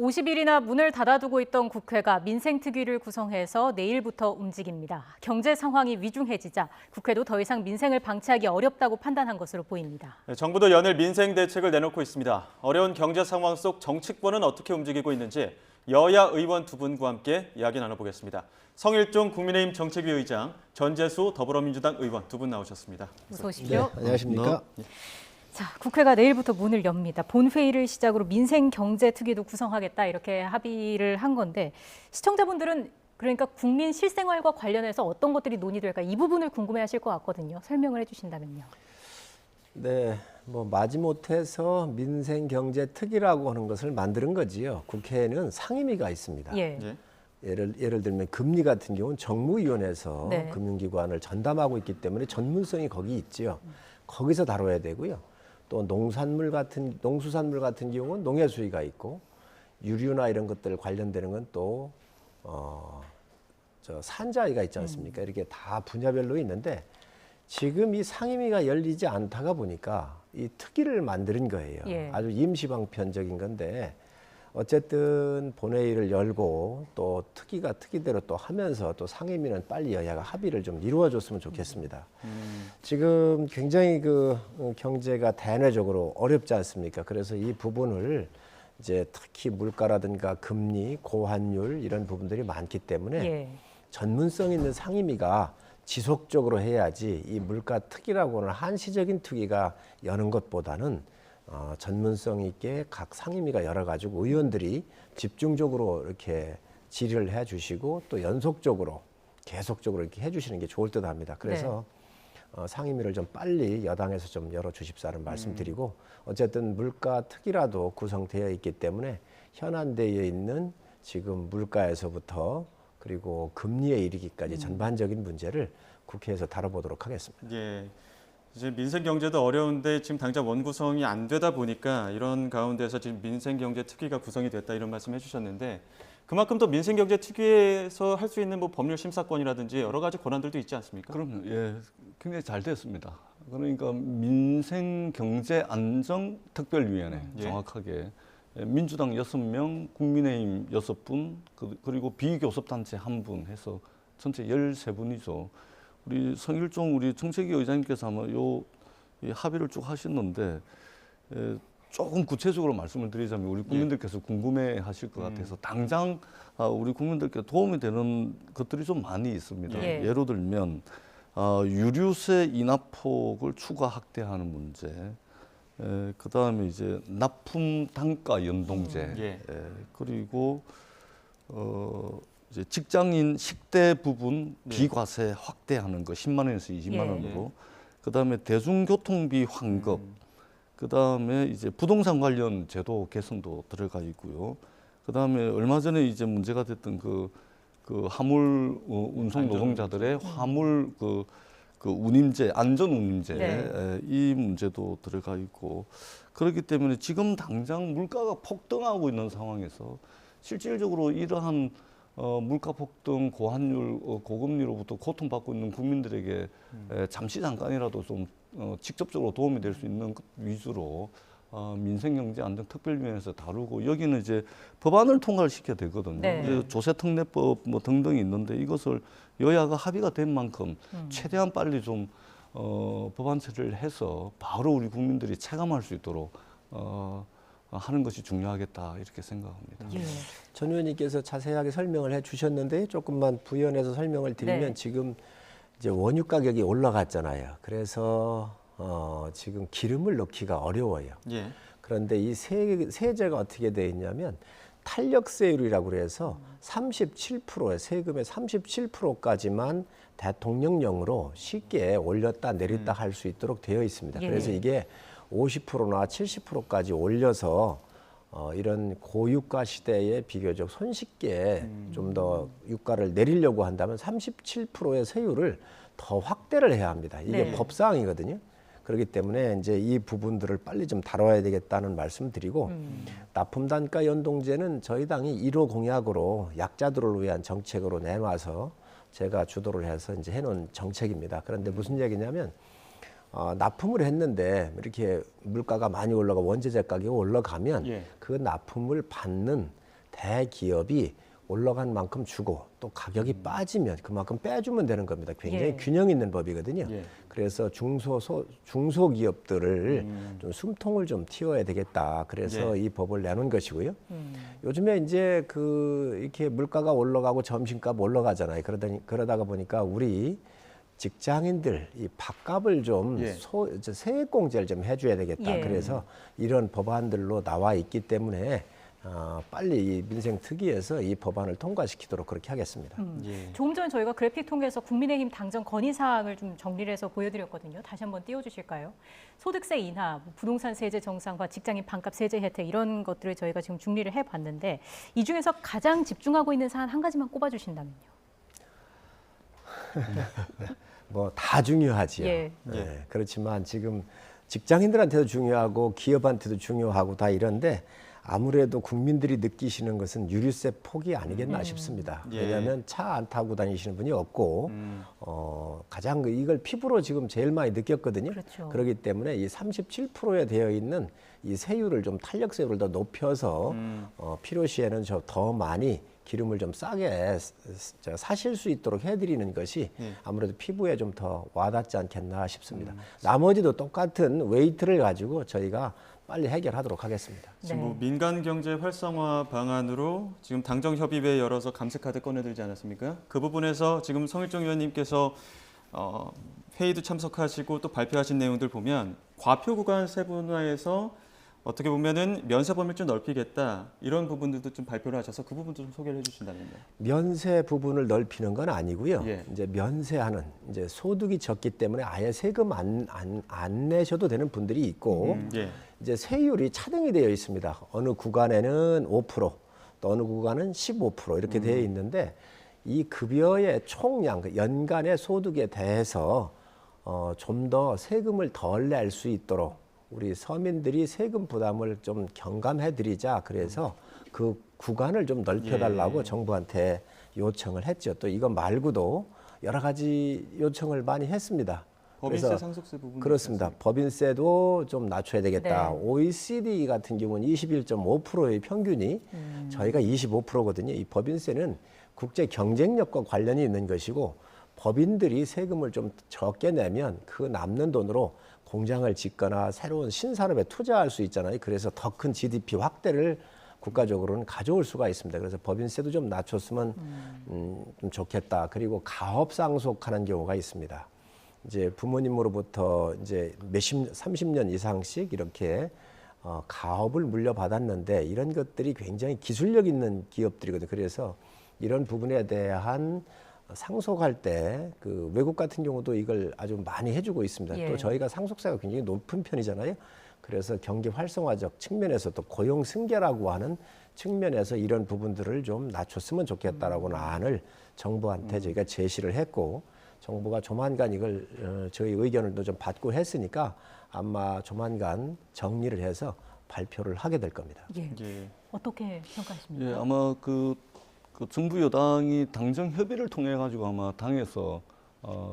50일이나 문을 닫아두고 있던 국회가 민생특위를 구성해서 내일부터 움직입니다. 경제 상황이 위중해지자 국회도 더 이상 민생을 방치하기 어렵다고 판단한 것으로 보입니다. 정부도 연일 민생 대책을 내놓고 있습니다. 어려운 경제 상황 속 정치권은 어떻게 움직이고 있는지 여야 의원 두 분과 함께 이야기 나눠보겠습니다. 성일종 국민의힘 정책위 의장, 전재수 더불어민주당 의원 두 분 나오셨습니다. 어서 오십시오. 네, 안녕하십니까? 자, 국회가 내일부터 문을 엽니다. 본회의를 시작으로 민생경제특위도 구성하겠다 이렇게 합의를 한 건데 시청자분들은 그러니까 국민 실생활과 관련해서 어떤 것들이 논의될까 이 부분을 궁금해하실 것 같거든요. 설명을 해주신다면요. 네, 뭐 마지못해서 민생경제특위라고 하는 것을 만드는 거지요. 국회에는 상임위가 있습니다. 예. 예를 들면 금리 같은 경우는 정무위원회에서 네. 금융기관을 전담하고 있기 때문에 전문성이 거기 있지요. 거기서 다뤄야 되고요. 또 농수산물 같은 경우는 농해수위가 있고 유류나 이런 것들 관련되는 건 또 산자위가 있지 않습니까? 이렇게 다 분야별로 있는데 지금 이 상임위가 열리지 않다가 보니까 이 특위를 만드는 거예요. 예. 아주 임시방편적인 건데 어쨌든 본회의를 열고 또 특위가 특위대로 또 하면서 또 상임위는 빨리 여야가 합의를 좀 이루어줬으면 좋겠습니다. 지금 굉장히 그 경제가 대내적으로 어렵지 않습니까? 그래서 이 부분을 이제 특히 물가라든가 금리, 고환율 이런 부분들이 많기 때문에 예. 전문성 있는 상임위가 지속적으로 해야지 이 물가 특위라고 하는 한시적인 특위가 여는 것보다는 전문성 있게 각 상임위가 열어가지고 의원들이 집중적으로 이렇게 질의를 해주시고 또 연속적으로 계속적으로 이렇게 해주시는 게 좋을 듯합니다. 그래서 상임위를 좀 빨리 여당에서 좀 열어주십사는 말씀드리고 어쨌든 물가 특위라도 구성되어 있기 때문에 현안대에 있는 지금 물가에서부터 그리고 금리에 이르기까지 전반적인 문제를 국회에서 다뤄보도록 하겠습니다. 예. 이제 민생 경제도 어려운데 지금 당장 원구성이 안 되다 보니까 이런 가운데서 지금 민생 경제 특위가 구성이 됐다 이런 말씀 해주셨는데 그만큼 또 민생 경제 특위에서 할 수 있는 뭐 법률 심사권이라든지 여러 가지 권한들도 있지 않습니까? 그럼요. 예, 굉장히 잘 됐습니다. 그러니까 민생 경제 안정 특별위원회 정확하게 민주당 6명, 국민의힘 6분, 그리고 비교섭단체 1분 해서 전체 13분이죠. 우리 성일종 우리 정책위 의장님께서 아마 이 합의를 쭉 하셨는데 조금 구체적으로 말씀을 드리자면 우리 국민들께서 궁금해하실 것 같아서 당장 우리 국민들께 도움이 되는 것들이 좀 많이 있습니다. 예. 예를 들면 유류세 인하폭을 추가 확대하는 문제, 그 다음에 이제 납품 단가 연동제, 그리고 이제 직장인 식대 부분 비과세 확대하는 거 10만 원에서 20만 원으로, 그 다음에 대중교통비 환급, 그 다음에 이제 부동산 관련 제도 개선도 들어가 있고요. 그 다음에 얼마 전에 이제 문제가 됐던 그 화물 운송 노동자들의 화물 그 운임제, 안전 운임제 이 문제도 들어가 있고 그렇기 때문에 지금 당장 물가가 폭등하고 있는 상황에서 실질적으로 이러한 물가 폭등, 고환율, 고금리로부터 고통받고 있는 국민들에게 잠깐이라도 좀 직접적으로 도움이 될 수 있는 것 위주로 민생경제안정특별위원회에서 다루고 여기는 이제 법안을 통과를 시켜야 되거든요. 이제 조세특례법 뭐 등등이 있는데 이것을 여야가 합의가 된 만큼 최대한 빨리 좀 법안 처리를 해서 바로 우리 국민들이 체감할 수 있도록 하는 것이 중요하겠다 이렇게 생각합니다. 전 의원님께서 자세하게 설명을 해주셨는데 조금만 부연해서 설명을 드리면 지금 이제 원유 가격이 올라갔잖아요. 그래서 지금 기름을 넣기가 어려워요. 그런데 이 세제가 어떻게 되어 있냐면 탄력세율이라고 그래서 37%의 세금의 37%까지만 대통령령으로 쉽게 올렸다 내렸다 할 수 있도록 되어 있습니다. 그래서 이게 50%나 70%까지 올려서 이런 고유가 시대에 비교적 손쉽게 좀 더 유가를 내리려고 한다면 37%의 세율을 더 확대를 해야 합니다. 이게 법사항이거든요. 그렇기 때문에 이제 이 부분들을 빨리 좀 다뤄야 되겠다는 말씀드리고 납품 단가 연동제는 저희 당이 1호 공약으로 약자들을 위한 정책으로 내놔서 제가 주도를 해서 이제 해놓은 정책입니다. 그런데 무슨 얘기냐면 납품을 했는데 이렇게 물가가 많이 올라가 원재재 가격이 올라가면 그 납품을 받는 대기업이 올라간 만큼 주고 또 가격이 빠지면 그만큼 빼주면 되는 겁니다. 굉장히 예. 균형 있는 법이거든요. 예. 그래서 중소기업들을 좀 숨통을 좀 틔워야 되겠다. 그래서 이 법을 내놓은 것이고요. 요즘에 이제 이렇게 물가가 올라가고 점심값 올라가잖아요. 그러다가 보니까 우리 직장인들 이 밥값을 좀 예. 세액공제를 좀 해줘야 되겠다. 예. 그래서 이런 법안들로 나와 있기 때문에 빨리 이 민생특위에서 이 법안을 통과시키도록 그렇게 하겠습니다. 예. 조금 전 저희가 그래픽 통해서 국민의힘 당정 건의사항을 좀 정리를 해서 보여드렸거든요. 다시 한번 띄워주실까요? 소득세 인하, 부동산 세제 정상화, 직장인 반값 세제 혜택 이런 것들을 저희가 지금 정리를 해봤는데 이 중에서 가장 집중하고 있는 사안 한 가지만 꼽아주신다면요. 뭐 다 중요하지요. 예. 네, 그렇지만 지금 직장인들한테도 중요하고 기업한테도 중요하고 다 이런데 아무래도 국민들이 느끼시는 것은 유류세 폭이 아니겠나 싶습니다. 예. 왜냐하면 차 안 타고 다니시는 분이 없고 가장 이걸 피부로 지금 제일 많이 느꼈거든요. 그렇죠. 그렇기 때문에 이 37%에 되어 있는 이 세율을 좀 탄력세율을 더 높여서 필요시에는 더 많이 기름을 좀 싸게 사실 수 있도록 해드리는 것이 아무래도 피부에 좀 더 와닿지 않겠나 싶습니다. 나머지도 똑같은 웨이트를 가지고 저희가 빨리 해결하도록 하겠습니다. 지금 네. 뭐 민간 경제 활성화 방안으로 지금 당정 협의회 열어서 감세 카드 꺼내들지 않았습니까? 그 부분에서 지금 성일종 의원님께서 회의도 참석하시고 또 발표하신 내용들 보면 과표 구간 세분화해서 어떻게 보면은 면세 범위를 좀 넓히겠다 이런 부분들도 좀 발표를 하셔서 그 부분도 좀 소개를 해주신다면요. 면세 부분을 넓히는 건 아니고요. 예. 이제 면세하는 이제 소득이 적기 때문에 아예 세금 안 내셔도 되는 분들이 있고 예. 이제 세율이 차등이 되어 있습니다. 어느 구간에는 5%, 또 어느 구간은 15% 이렇게 되어 있는데 이 급여의 총량, 연간의 소득에 대해서 좀 더 세금을 덜 낼 수 있도록 우리 서민들이 세금 부담을 좀 경감해드리자. 그래서 그 구간을 좀 넓혀달라고 정부한테 요청을 했죠. 또 이거 말고도 여러 가지 요청을 많이 했습니다. 법인세 그래서 상속세 부분 그렇습니다. 법인세도 좀 낮춰야 되겠다. 네. OECD 같은 경우는 21.5%의 평균이 저희가 25%거든요. 이 법인세는 국제 경쟁력과 관련이 있는 것이고 법인들이 세금을 좀 적게 내면 그 남는 돈으로 공장을 짓거나 새로운 신산업에 투자할 수 있잖아요. 그래서 더 큰 GDP 확대를 국가적으로는 가져올 수가 있습니다. 그래서 법인세도 좀 낮췄으면 좀 좋겠다. 그리고 가업 상속하는 경우가 있습니다. 이제 부모님으로부터 이제 30년 이상씩 이렇게 가업을 물려받았는데 이런 것들이 굉장히 기술력 있는 기업들이거든요. 그래서 이런 부분에 대한 상속할 때 그 외국 같은 경우도 이걸 아주 많이 해주고 있습니다. 예. 또 저희가 상속세가 굉장히 높은 편이잖아요. 그래서 경기 활성화적 측면에서 또 고용 승계라고 하는 측면에서 이런 부분들을 좀 낮췄으면 좋겠다라고는 안을 정부한테 저희가 제시를 했고 정부가 조만간 이걸 저희 의견을 좀 받고 했으니까 아마 조만간 정리를 해서 발표를 하게 될 겁니다. 예. 예. 어떻게 평가하십니까? 예, 아마 그 정부 여당이 당정 협의를 통해 가지고 아마 당에서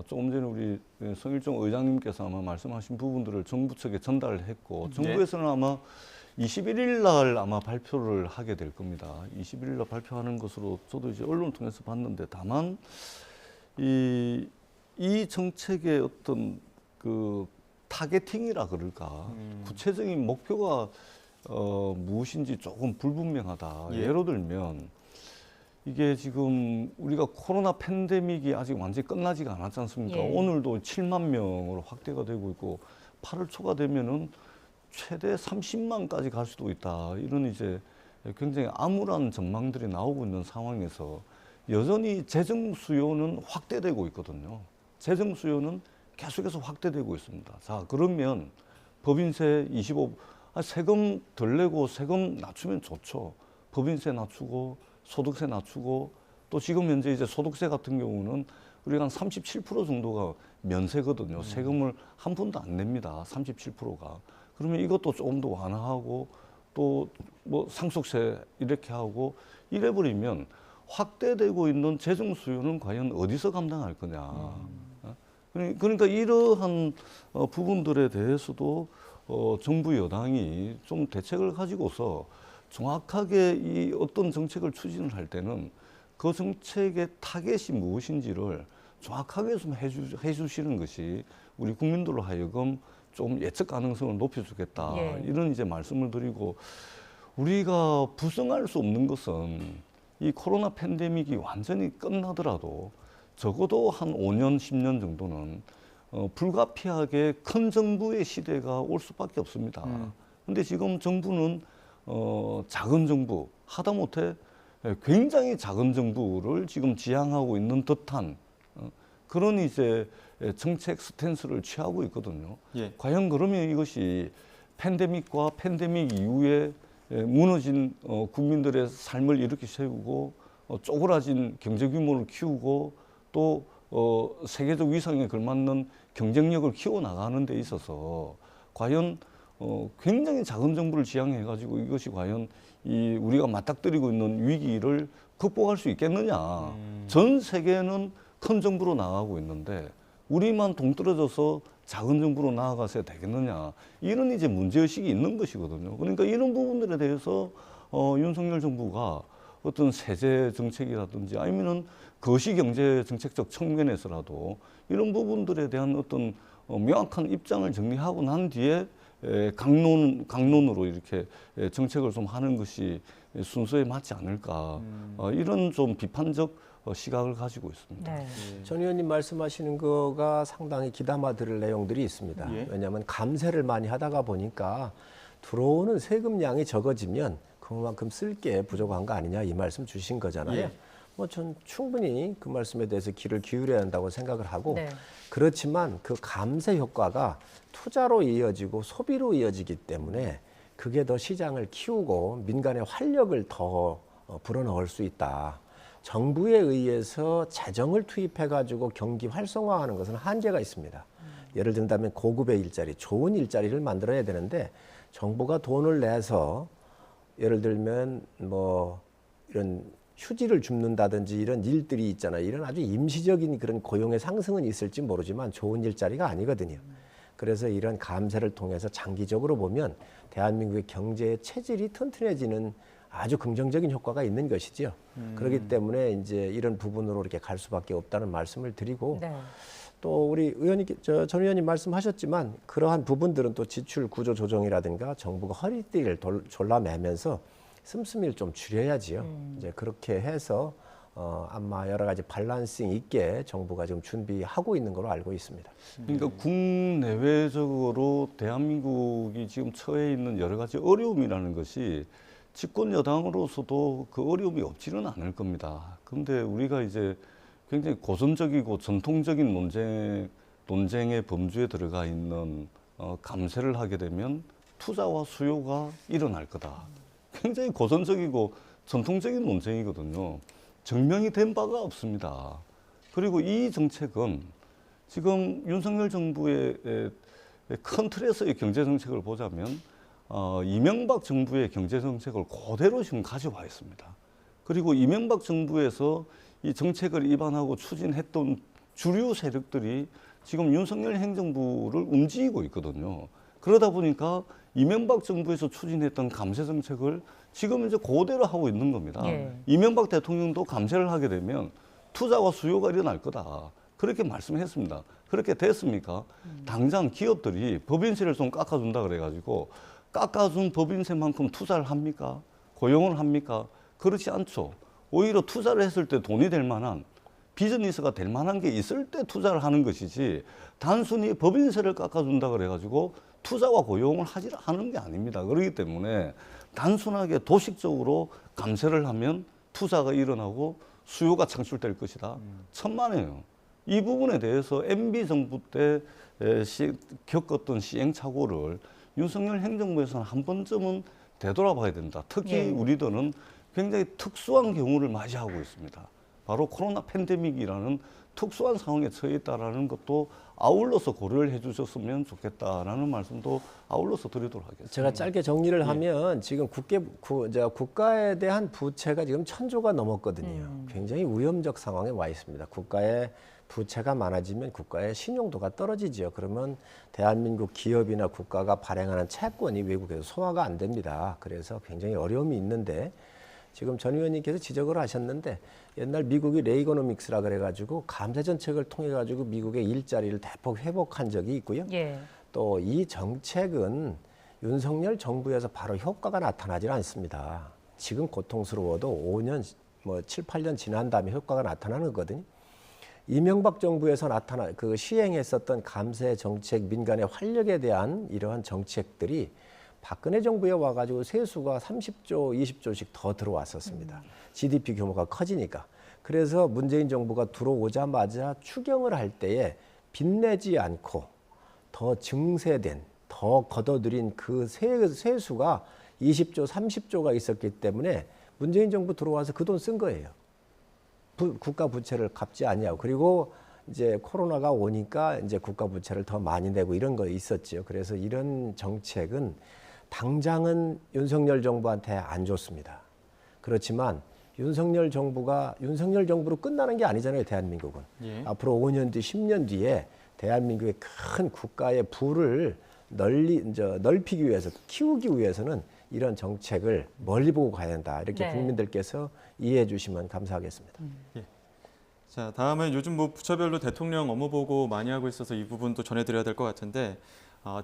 조금 전에 우리 성일종 의장님께서 아마 말씀하신 부분들을 정부 측에 전달을 했고 정부에서는 아마 21일 날 아마 발표를 하게 될 겁니다. 21일 날 발표하는 것으로 저도 이제 언론을 통해서 봤는데 다만 이 정책의 어떤 그 타겟팅이라 그럴까 구체적인 목표가 무엇인지 조금 불분명하다. 예. 예를 들면 이게 지금 우리가 코로나 팬데믹이 아직 완전히 끝나지가 않았지 않습니까? 예. 오늘도 7만 명으로 확대가 되고 있고 8월 초가 되면은 최대 30만까지 갈 수도 있다. 이런 이제 굉장히 암울한 전망들이 나오고 있는 상황에서 여전히 재정 수요는 확대되고 있거든요. 재정 수요는 계속해서 확대되고 있습니다. 자, 그러면 법인세 25, 세금 덜 내고 세금 낮추면 좋죠. 법인세 낮추고 소득세 낮추고 또 지금 현재 이제 소득세 같은 경우는 우리가 한 37% 정도가 면세거든요. 세금을 한 푼도 안 냅니다. 37%가. 그러면 이것도 조금 더 완화하고 또 뭐 상속세 이렇게 하고 이래버리면 확대되고 있는 재정 수요는 과연 어디서 감당할 거냐. 그러니까 이러한 부분들에 대해서도 정부 여당이 좀 대책을 가지고서 정확하게 이 어떤 정책을 추진을 할 때는 그 정책의 타겟이 무엇인지를 정확하게 좀 해주시는 것이 우리 국민들로 하여금 좀 예측 가능성을 높여주겠다. 예. 이런 이제 말씀을 드리고 우리가 부정할 수 없는 것은 이 코로나 팬데믹이 완전히 끝나더라도 적어도 한 5년, 10년 정도는 불가피하게 큰 정부의 시대가 올 수밖에 없습니다. 근데 지금 정부는 작은 정부, 하다못해 굉장히 작은 정부를 지금 지향하고 있는 듯한 그런 이제 정책 스탠스를 취하고 있거든요. 예. 과연 그러면 이것이 팬데믹과 팬데믹 이후에 무너진 국민들의 삶을 일으켜 세우고 쪼그라진 경제 규모를 키우고 또 세계적 위상에 걸맞는 경쟁력을 키워나가는 데 있어서 과연 굉장히 작은 정부를 지향해가지고 이것이 과연 이 우리가 맞닥뜨리고 있는 위기를 극복할 수 있겠느냐. 전 세계는 큰 정부로 나아가고 있는데 우리만 동떨어져서 작은 정부로 나아가서야 되겠느냐. 이런 이제 문제의식이 있는 것이거든요. 그러니까 이런 부분들에 대해서 윤석열 정부가 어떤 세제 정책이라든지 아니면은 거시경제 정책적 측면에서라도 이런 부분들에 대한 어떤 명확한 입장을 정리하고 난 뒤에 강론으로 이렇게 정책을 좀 하는 것이 순서에 맞지 않을까. 이런 좀 비판적 시각을 가지고 있습니다. 네. 전 의원님 말씀하시는 거가 상당히 귀담아 들을 내용들이 있습니다. 예. 왜냐하면 감세를 많이 하다가 보니까 들어오는 세금량이 적어지면 그만큼 쓸 게 부족한 거 아니냐 이 말씀 주신 거잖아요. 예. 뭐 전 충분히 그 말씀에 대해서 귀를 기울여야 한다고 생각을 하고 네. 그렇지만 그 감세 효과가 투자로 이어지고 소비로 이어지기 때문에 그게 더 시장을 키우고 민간의 활력을 더 불어넣을 수 있다. 정부에 의해서 재정을 투입해가지고 경기 활성화하는 것은 한계가 있습니다. 예를 든다면 고급의 일자리, 좋은 일자리를 만들어야 되는데 정부가 돈을 내서 예를 들면 뭐 이런 휴지를 줍는다든지 이런 일들이 있잖아요. 이런 아주 임시적인 그런 고용의 상승은 있을지 모르지만 좋은 일자리가 아니거든요. 그래서 이런 감세를 통해서 장기적으로 보면 대한민국의 경제의 체질이 튼튼해지는 아주 긍정적인 효과가 있는 것이지요. 그렇기 때문에 이제 이런 부분으로 이렇게 갈 수밖에 없다는 말씀을 드리고 네. 또 우리 전 의원님 말씀하셨지만 그러한 부분들은 또 지출 구조 조정이라든가 정부가 허리띠를 졸라매면서 씀씀이를 좀 줄여야지요. 이제 그렇게 해서 아마 여러 가지 밸런싱 있게 정부가 지금 준비하고 있는 걸로 알고 있습니다. 그러니까 국내외적으로 대한민국이 지금 처해 있는 여러 가지 어려움이라는 것이 집권 여당으로서도 그 어려움이 없지는 않을 겁니다. 그런데 우리가 이제 굉장히 고전적이고 전통적인 논쟁의 범주에 들어가 있는 감세를 하게 되면 투자와 수요가 일어날 거다. 굉장히 고전적이고 전통적인 논쟁이거든요. 증명이 된 바가 없습니다. 그리고 이 정책은 지금 윤석열 정부의 큰 틀에서의 경제 정책을 보자면 이명박 정부의 경제 정책을 그대로 지금 가져와 있습니다. 그리고 이명박 정부에서 이 정책을 입안하고 추진했던 주류 세력들이 지금 윤석열 행정부를 움직이고 있거든요. 그러다 보니까 이명박 정부에서 추진했던 감세 정책을 지금 이제 그대로 하고 있는 겁니다. 예. 이명박 대통령도 감세를 하게 되면 투자와 수요가 일어날 거다. 그렇게 말씀했습니다. 그렇게 됐습니까? 당장 기업들이 법인세를 좀 깎아준다 그래가지고 깎아준 법인세만큼 투자를 합니까? 고용을 합니까? 그렇지 않죠. 오히려 투자를 했을 때 돈이 될 만한 비즈니스가 될 만한 게 있을 때 투자를 하는 것이지 단순히 법인세를 깎아준다 그래가지고 투자와 고용을 하는 게 아닙니다. 그렇기 때문에 단순하게 도식적으로 감세를 하면 투자가 일어나고 수요가 창출될 것이다. 천만에요. 이 부분에 대해서 MB 정부 때 겪었던 시행착오를 윤석열 행정부에서는 한 번쯤은 되돌아봐야 된다. 특히 예. 우리들은 굉장히 특수한 경우를 맞이하고 있습니다. 바로 코로나 팬데믹이라는 특수한 상황에 처해 있다는 것도 아울러서 고려를 해주셨으면 좋겠다라는 말씀도 아울러서 드리도록 하겠습니다. 제가 짧게 정리를 하면 지금 국가에 대한 부채가 지금 1,000조가 넘었거든요. 굉장히 위험적 상황에 와 있습니다. 국가의 부채가 많아지면 국가의 신용도가 떨어지죠. 그러면 대한민국 기업이나 국가가 발행하는 채권이 외국에서 소화가 안 됩니다. 그래서 굉장히 어려움이 있는데 지금 전 의원님께서 지적을 하셨는데 옛날 미국이 레이거노믹스라 그래가지고 감세 정책을 통해 가지고 미국의 일자리를 대폭 회복한 적이 있고요. 예. 또 이 정책은 윤석열 정부에서 바로 효과가 나타나질 않습니다. 지금 고통스러워도 5년, 7, 8년 지난 다음에 효과가 나타나는 거거든요. 이명박 정부에서 시행했었던 감세 정책, 민간의 활력에 대한 이러한 정책들이 박근혜 정부에 와가지고 세수가 30조, 20조씩 더 들어왔었습니다. GDP 규모가 커지니까. 그래서 문재인 정부가 들어오자마자 추경을 할 때에 빚내지 않고 더 증세된, 더 걷어들인 그 세수가 20조, 30조가 있었기 때문에 문재인 정부 들어와서 그 돈 쓴 거예요. 국가 부채를 갚지 않냐고. 그리고 이제 코로나가 오니까 이제 국가 부채를 더 많이 내고 이런 거 있었죠. 그래서 이런 정책은 당장은 윤석열 정부한테 안 좋습니다. 그렇지만 윤석열 정부로 끝나는 게 아니잖아요, 대한민국은. 예. 앞으로 5년 뒤, 10년 뒤에 대한민국의 큰 국가의 부를 넓히기 위해서, 키우기 위해서는 이런 정책을 멀리 보고 가야 된다. 이렇게 네. 국민들께서 이해해 주시면 감사하겠습니다. 예. 자, 다음은 요즘 부처별로 대통령 업무 보고 많이 하고 있어서 이 부분도 전해드려야 될 것 같은데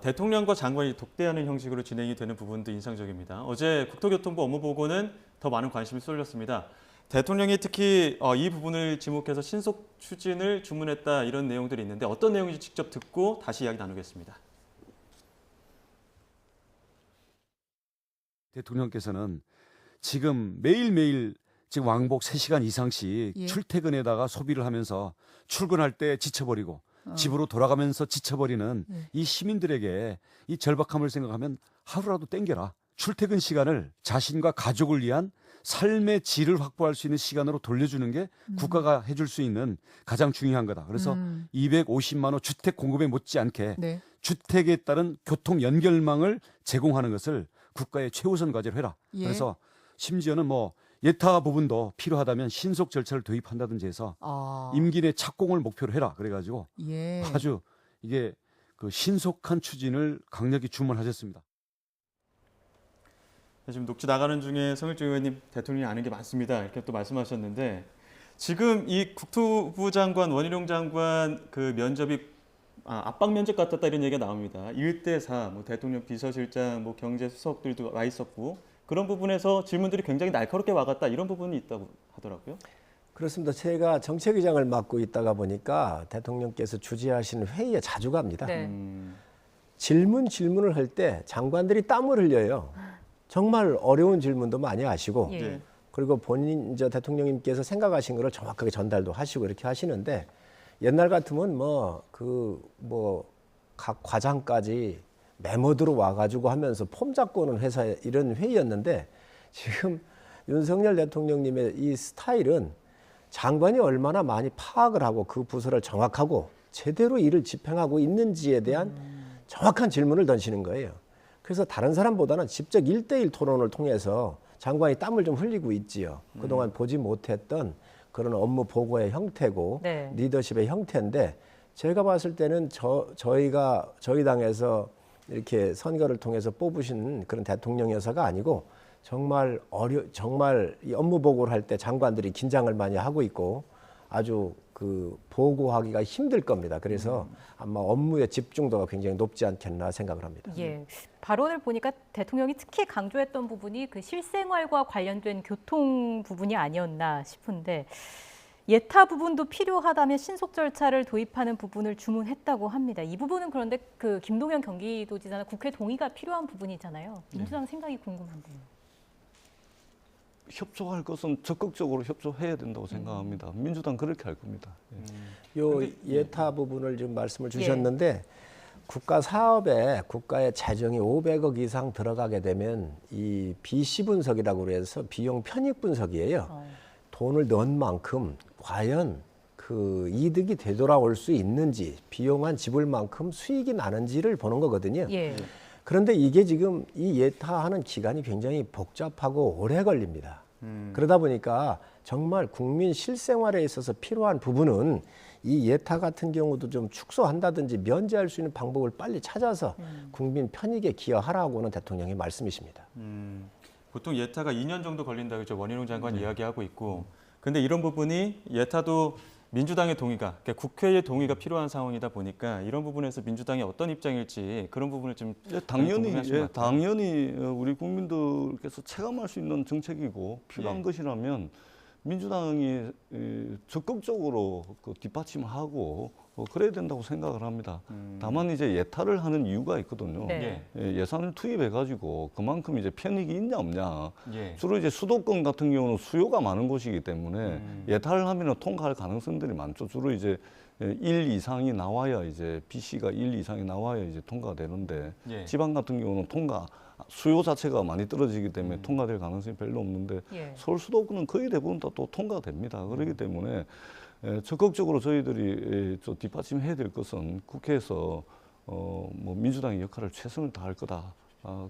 대통령과 장관이 독대하는 형식으로 진행이 되는 부분도 인상적입니다. 어제 국토교통부 업무 보고는 더 많은 관심이 쏠렸습니다. 대통령이 특히 이 부분을 지목해서 신속 추진을 주문했다 이런 내용들이 있는데 어떤 내용인지 직접 듣고 다시 이야기 나누겠습니다. 대통령께서는 지금 매일매일 지금 왕복 3시간 이상씩 예. 출퇴근에다가 소비를 하면서 출근할 때 지쳐버리고 집으로 돌아가면서 지쳐버리는 이 시민들에게 이 절박함을 생각하면 하루라도 땡겨라. 출퇴근 시간을 자신과 가족을 위한 삶의 질을 확보할 수 있는 시간으로 돌려주는 게 국가가 해줄 수 있는 가장 중요한 거다. 그래서 250만 호 주택 공급에 못지않게 네. 주택에 따른 교통 연결망을 제공하는 것을 국가의 최우선 과제로 해라. 예. 그래서 심지어는 예타 부분도 필요하다면 신속 절차를 도입한다든지 해서 임기 내 착공을 목표로 해라. 그래가지고 예. 아주 이게 그 신속한 추진을 강력히 주문하셨습니다. 지금 녹취 나가는 중에 성일종 의원님 대통령이 아는 게 많습니다. 이렇게 또 말씀하셨는데 지금 이 국토부 장관, 원희룡 장관 그 면접이 압박 면접 같았다 이런 얘기가 나옵니다. 1대4, 대통령 비서실장, 경제수석들도 와 있었고 그런 부분에서 질문들이 굉장히 날카롭게 와갔다 이런 부분이 있다고 하더라고요. 그렇습니다. 제가 정책위장을 맡고 있다가 보니까 대통령께서 주재하시는 회의에 자주 갑니다. 네. 질문을 할 때 장관들이 땀을 흘려요. 정말 어려운 질문도 많이 하시고 예. 그리고 본인 대통령님께서 생각하신 거를 정확하게 전달도 하시고 이렇게 하시는데 옛날 같으면 각 과장까지 메모드로 와가지고 하면서 폼 잡고 오는 회사에 이런 회의였는데 지금 윤석열 대통령님의 이 스타일은 장관이 얼마나 많이 파악을 하고 그 부서를 정확하고 제대로 일을 집행하고 있는지에 대한 정확한 질문을 던지는 거예요. 그래서 다른 사람보다는 직접 1대1 토론을 통해서 장관이 땀을 좀 흘리고 있지요. 그동안 보지 못했던 그런 업무 보고의 형태고 네. 리더십의 형태인데 제가 봤을 때는 저희 당에서 이렇게 선거를 통해서 뽑으신 그런 대통령 여사가 아니고 정말 이 업무 보고를 할 때 장관들이 긴장을 많이 하고 있고 아주 보고하기가 힘들 겁니다. 그래서 아마 업무의 집중도가 굉장히 높지 않겠나 생각을 합니다. 예. 발언을 보니까 대통령이 특히 강조했던 부분이 그 실생활과 관련된 교통 부분이 아니었나 싶은데 예타 부분도 필요하다면 신속 절차를 도입하는 부분을 주문했다고 합니다. 이 부분은 그런데 그 김동연 경기도지사는 국회 동의가 필요한 부분이잖아요. 민주당 생각이 궁금한데요. 협조할 것은 적극적으로 협조해야 된다고 생각합니다. 민주당 그렇게 할 겁니다. 요 예타 부분을 좀 말씀을 주셨는데 국가 사업에 국가의 재정이 500억 이상 들어가게 되면 이 비시 분석이라고 그래서 비용 편익 분석이에요. 돈을 넣은 만큼 과연 그 이득이 되돌아올 수 있는지 비용한 지불 만큼 수익이 나는지를 보는 거거든요. 예. 그런데 이게 지금 이 예타하는 기간이 굉장히 복잡하고 오래 걸립니다. 그러다 보니까 정말 국민 실생활에 있어서 필요한 부분은 이 예타 같은 경우도 좀 축소한다든지 면제할 수 있는 방법을 빨리 찾아서 국민 편익에 기여하라고는 대통령의 말씀이십니다. 보통 예타가 2년 정도 걸린다고 이제 원희룡 장관 이야기하고 있고, 근데 이런 부분이 예타도 민주당의 동의가, 그러니까 국회의 동의가 필요한 상황이다 보니까 이런 부분에서 민주당이 어떤 입장일지 그런 부분을 좀 당연히 우리 국민들께서 체감할 수 있는 정책이고 필요한 것이라면 민주당이 적극적으로 그 뒷받침하고 그래야 된다고 생각을 합니다. 다만 이제 예타를 하는 이유가 있거든요. 네. 예산을 투입해가지고 그만큼 이제 편익이 있냐 없냐. 예. 주로 이제 수도권 같은 경우는 수요가 많은 곳이기 때문에 예타를 하면 통과할 가능성들이 많죠. 주로 이제 1 이상이 나와야 이제 BC가 1 이상이 나와야 이제 통과되는데 예. 지방 같은 경우는 수요 자체가 많이 떨어지기 때문에 통과될 가능성이 별로 없는데 예. 서울 수도권은 거의 대부분 다 또 통과됩니다. 그렇기 때문에 적극적으로 저희들이 좀 뒷받침해야 될 것은 국회에서 뭐 민주당의 역할을 최선을 다할 거다.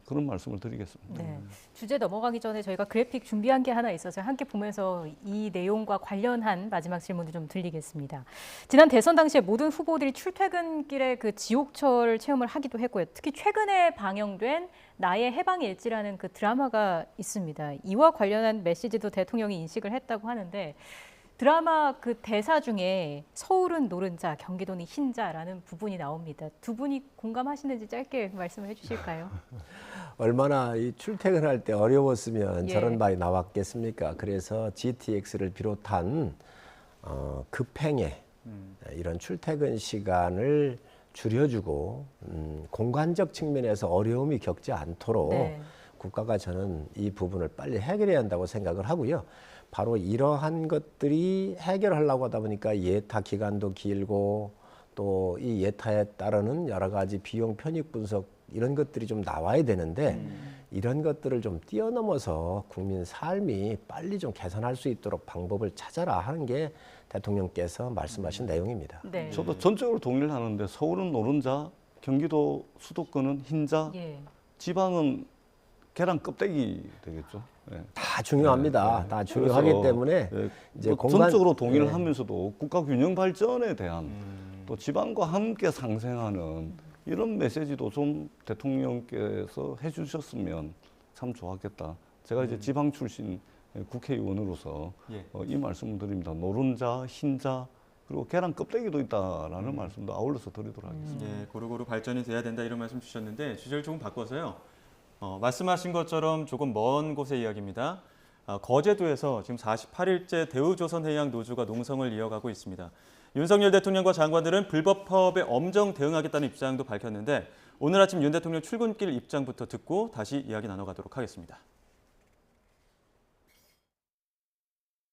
그런 말씀을 드리겠습니다. 네. 주제 넘어가기 전에 저희가 그래픽 준비한 게 하나 있어서 함께 보면서 이 내용과 관련한 마지막 질문을 좀 드리겠습니다. 지난 대선 당시에 모든 후보들이 출퇴근길에 그 지옥철 체험을 하기도 했고요. 특히 최근에 방영된 나의 해방일지라는 그 드라마가 있습니다. 이와 관련한 메시지도 대통령이 인식을 했다고 하는데 드라마 그 대사 중에 서울은 노른자, 경기도는 흰자라는 부분이 나옵니다. 두 분이 공감하시는지 짧게 말씀을 해주실까요? 얼마나 이 출퇴근할 때 어려웠으면 예. 저런 말이 나왔겠습니까? 그래서 GTX를 비롯한 급행에 이런 출퇴근 시간을 줄여주고 공간적 측면에서 어려움이 겪지 않도록 네. 국가가 저는 이 부분을 빨리 해결해야 한다고 생각을 하고요. 바로 이러한 것들이 해결하려고 하다 보니까 예타 기간도 길고 또 이 예타에 따르는 여러 가지 비용 편익 분석 이런 것들이 좀 나와야 되는데 이런 것들을 좀 뛰어넘어서 국민 삶이 빨리 좀 개선할 수 있도록 방법을 찾아라 하는 게 대통령께서 말씀하신 내용입니다. 네. 저도 전적으로 동의를 하는데 서울은 노른자, 경기도 수도권은 흰자, 예. 지방은 계란 껍데기 되겠죠. 네. 다 중요합니다. 네. 다 중요하기 그래서, 때문에 이제 뭐 공간 전적으로 동의를 네. 하면서도 국가 균형 발전에 대한 또 지방과 함께 상생하는 이런 메시지도 좀 대통령께서 해주셨으면 참 좋았겠다. 제가 이제 지방 출신 국회의원으로서 예. 이 말씀을 드립니다. 노른자, 흰자 그리고 계란 껍데기도 있다라는 말씀도 아울러서 드리도록 하겠습니다. 예, 고루고루 발전이 돼야 된다 이런 말씀 주셨는데 주제를 조금 바꿔서요. 말씀하신 것처럼 조금 먼 곳의 이야기입니다. 거제도에서 지금 48일째 대우조선해양 노조가 농성을 이어가고 있습니다. 윤석열 대통령과 장관들은 불법 파업에 엄정 대응하겠다는 입장도 밝혔는데 오늘 아침 윤 대통령 출근길 입장부터 듣고 다시 이야기 나눠가도록 하겠습니다.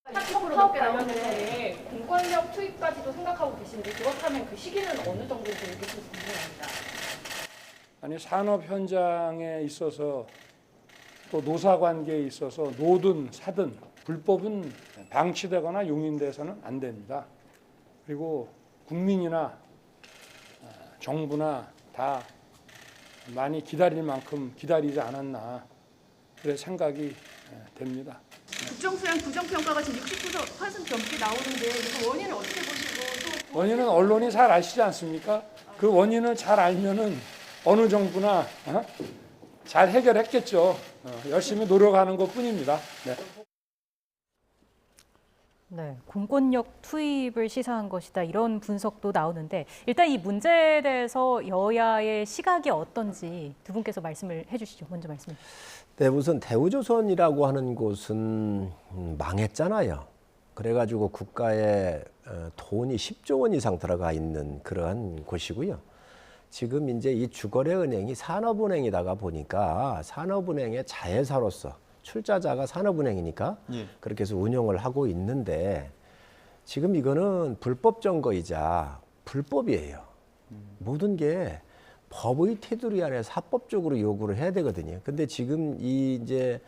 파업 관련해서 공권력 투입까지도 생각하고 계신데 그렇다면 그 시기는 어느 정도 되는지 궁금합니다. 아니 산업 현장에 있어서 또 노사 관계에 있어서 노든 사든 불법은 방치되거나 용인돼서는 안 됩니다. 그리고 국민이나 정부나 다 많이 기다릴 만큼 기다리지 않았나 그래 생각이 됩니다. 국정수행 부정평가가 지금 69% 넘게 나오는데 그 원인을 어떻게 보시고 또 원인은 언론이 잘 아시지 않습니까? 그 원인을 잘 알면은 어느 정부나 잘 해결했겠죠. 열심히 노력하는 것뿐입니다. 네. 네, 공권력 투입을 시사한 것이다 이런 분석도 나오는데 일단 이 문제에 대해서 여야의 시각이 어떤지 두 분께서 말씀을 해주시죠. 먼저 말씀해 주시죠. 네, 우선 대우조선이라고 하는 곳은 망했잖아요. 그래가지고 국가에 돈이 10조 원 이상 들어가 있는 그러한 곳이고요. 지금 이제 이 주거래 은행이 산업은행이다가 보니까 산업은행의 자회사로서 출자자가 산업은행이니까 예. 그렇게 해서 운영을 하고 있는데 지금 이거는 불법 점거이자 불법이에요. 모든 게 법의 테두리 안에서 합법적으로 요구를 해야 되거든요. 근데 지금 이 이제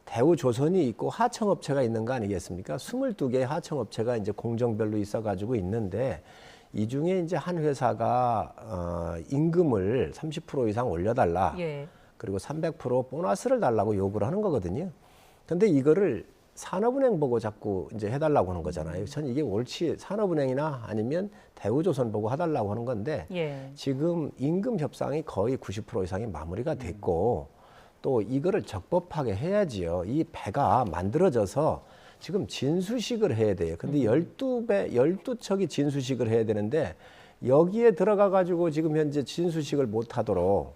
대우조선이 있고 하청업체가 있는 거 아니겠습니까? 22개의 하청업체가 이제 공정별로 있어가지고 있는데 이 중에 이제 한 회사가 임금을 30% 이상 올려달라. 예. 그리고 300% 보너스를 달라고 요구를 하는 거거든요. 근데 이거를 산업은행 보고 자꾸 이제 해달라고 하는 거잖아요. 전 이게 옳지 산업은행이나 아니면 대우조선 보고 해달라고 하는 건데 예. 지금 임금 협상이 거의 90% 이상이 마무리가 됐고 또 이거를 적법하게 해야지요. 이 배가 만들어져서 지금 진수식을 해야 돼요. 근데 12척이 진수식을 해야 되는데 여기에 들어가 가지고 지금 현재 진수식을 못 하도록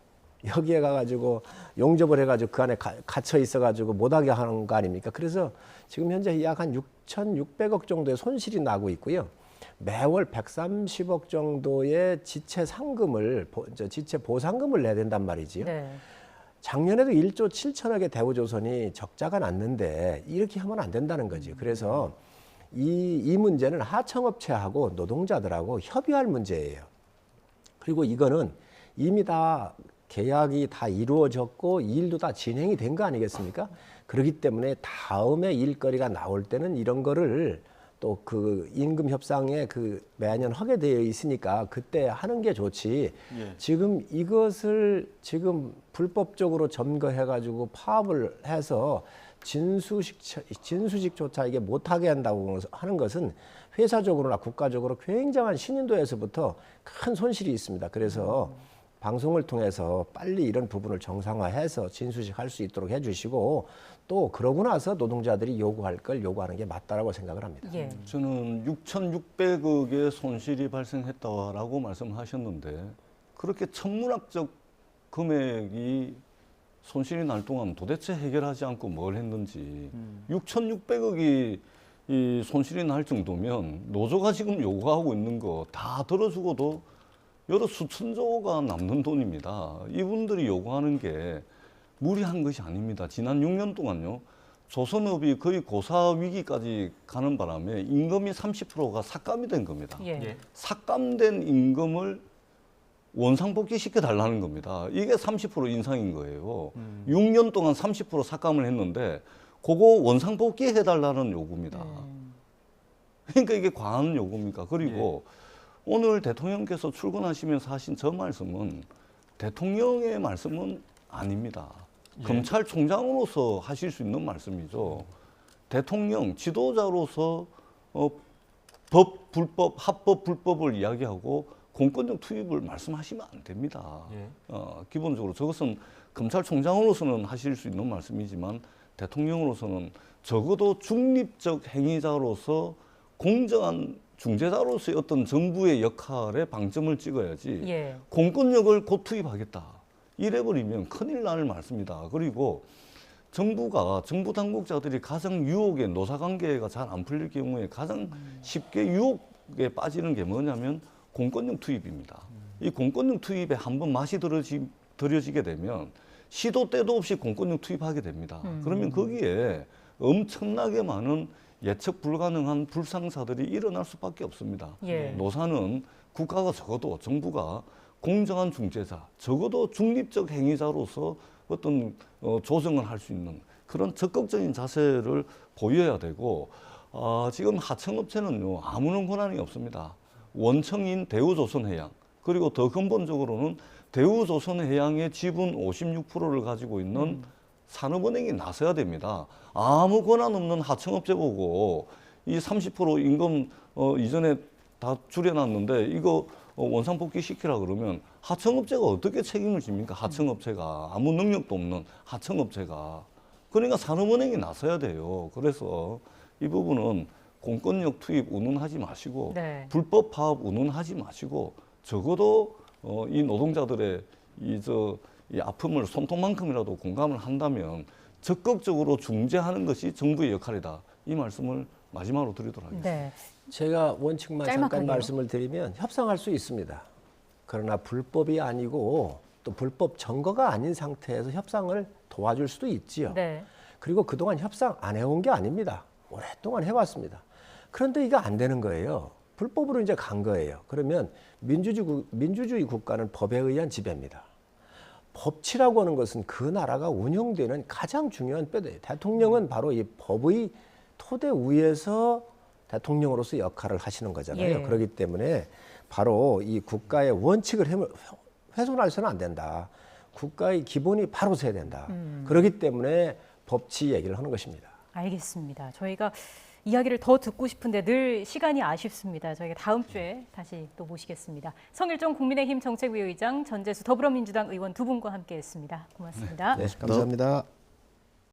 여기에 가가지고 용접을 해가지고 그 안에 갇혀 있어가지고 못하게 하는 거 아닙니까? 그래서 지금 현재 약 한 6,600억 정도의 손실이 나고 있고요. 매월 130억 정도의 지체 상금을, 지체 보상금을 내야 된단 말이지요. 네. 작년에도 1조 7천억의 대우조선이 적자가 났는데 이렇게 하면 안 된다는 거지. 그래서 이 문제는 하청업체하고 노동자들하고 협의할 문제예요. 그리고 이거는 이미 다 계약이 다 이루어졌고 일도 다 진행이 된 거 아니겠습니까? 그렇기 때문에 다음에 일거리가 나올 때는 이런 거를 또 그 임금 협상에 그 매년 하게 되어 있으니까 그때 하는 게 좋지. 예. 지금 이것을 지금 불법적으로 점거해 가지고 파업을 해서 진수식조차 이게 못하게 한다고 하는 것은 회사적으로나 국가적으로 굉장한 신인도에서부터 큰 손실이 있습니다. 그래서 방송을 통해서 빨리 이런 부분을 정상화해서 진수식 할 수 있도록 해주시고 또 그러고 나서 노동자들이 요구할 걸 요구하는 게 맞다라고 생각을 합니다. 예. 저는 6,600억의 손실이 발생했다라고 말씀하셨는데 그렇게 천문학적 금액이 손실이 날 동안 도대체 해결하지 않고 뭘 했는지 6,600억이 이 손실이 날 정도면 노조가 지금 요구하고 있는 거 다 들어주고도 여러 수천조가 남는 돈입니다. 이분들이 요구하는 게 무리한 것이 아닙니다. 지난 6년 동안요. 조선업이 거의 고사 위기까지 가는 바람에 임금이 30%가 삭감이 된 겁니다. 예. 삭감된 임금을 원상복귀 시켜달라는 겁니다. 이게 30% 인상인 거예요. 6년 동안 30% 삭감을 했는데 그거 원상복귀 해달라는 요구입니다. 그러니까 이게 과한 요구입니까? 그리고 오늘 대통령께서 출근하시면서 하신 저 말씀은 대통령의 말씀은 아닙니다. 검찰총장으로서 하실 수 있는 말씀이죠. 대통령, 지도자로서 법, 불법, 합법, 불법을 이야기하고 공권력 투입을 말씀하시면 안 됩니다. 기본적으로 저것은 검찰총장으로서는 하실 수 있는 말씀이지만 대통령으로서는 적어도 중립적 행위자로서 공정한 중재자로서의 어떤 정부의 역할에 방점을 찍어야지 예. 공권력을 곧 투입하겠다. 이래버리면 큰일 날 말씀이다. 그리고 정부가 정부 당국자들이 가장 유혹에 노사관계가 잘 안 풀릴 경우에 가장 쉽게 유혹에 빠지는 게 뭐냐면 공권력 투입입니다. 이 공권력 투입에 한번 맛이 들여지게 되면 시도 때도 없이 공권력 투입하게 됩니다. 그러면 거기에 엄청나게 많은 예측 불가능한 불상사들이 일어날 수밖에 없습니다. 예. 노사는 국가가 적어도 정부가 공정한 중재자, 적어도 중립적 행위자로서 어떤 조정을 할 수 있는 그런 적극적인 자세를 보여야 되고 지금 하청업체는요 아무런 권한이 없습니다. 원청인 대우조선해양 그리고 더 근본적으로는 대우조선해양의 지분 56%를 가지고 있는 산업은행이 나서야 됩니다. 아무 권한 없는 하청업체 보고 이 30% 임금 이전에 다 줄여놨는데 이거 원상복귀 시키라 그러면 하청업체가 어떻게 책임을 집니까? 하청업체가 아무 능력도 없는 하청업체가 그러니까 산업은행이 나서야 돼요. 그래서 이 부분은 공권력 투입 운운하지 마시고 네. 불법 파업 운운하지 마시고 적어도 이 노동자들의 이 아픔을 손톱만큼이라도 공감을 한다면 적극적으로 중재하는 것이 정부의 역할이다. 이 말씀을 마지막으로 드리도록 하겠습니다. 네. 제가 원칙만 잠깐 짤막하게요. 말씀을 드리면 협상할 수 있습니다. 그러나 불법이 아니고 또 불법 증거가 아닌 상태에서 협상을 도와줄 수도 있지요. 네. 그리고 그동안 협상 안 해온 게 아닙니다. 오랫동안 해왔습니다. 그런데 이거 안 되는 거예요. 불법으로 이제 간 거예요. 그러면 민주주의 국가는 법에 의한 지배입니다. 법치라고 하는 것은 그 나라가 운영되는 가장 중요한 뼈대예요. 대통령은 바로 이 법의 토대 위에서 대통령으로서 역할을 하시는 거잖아요. 예. 그렇기 때문에 바로 이 국가의 원칙을 훼손해서는 안 된다. 국가의 기본이 바로 서야 된다. 그렇기 때문에 법치 얘기를 하는 것입니다. 알겠습니다. 저희가 이야기를 더 듣고 싶은데 늘 시간이 아쉽습니다. 저희가 다음 주에 다시 또 모시겠습니다. 성일종 국민의힘 정책위의장, 전재수 더불어민주당 의원 두 분과 함께했습니다. 고맙습니다. 네, 감사합니다.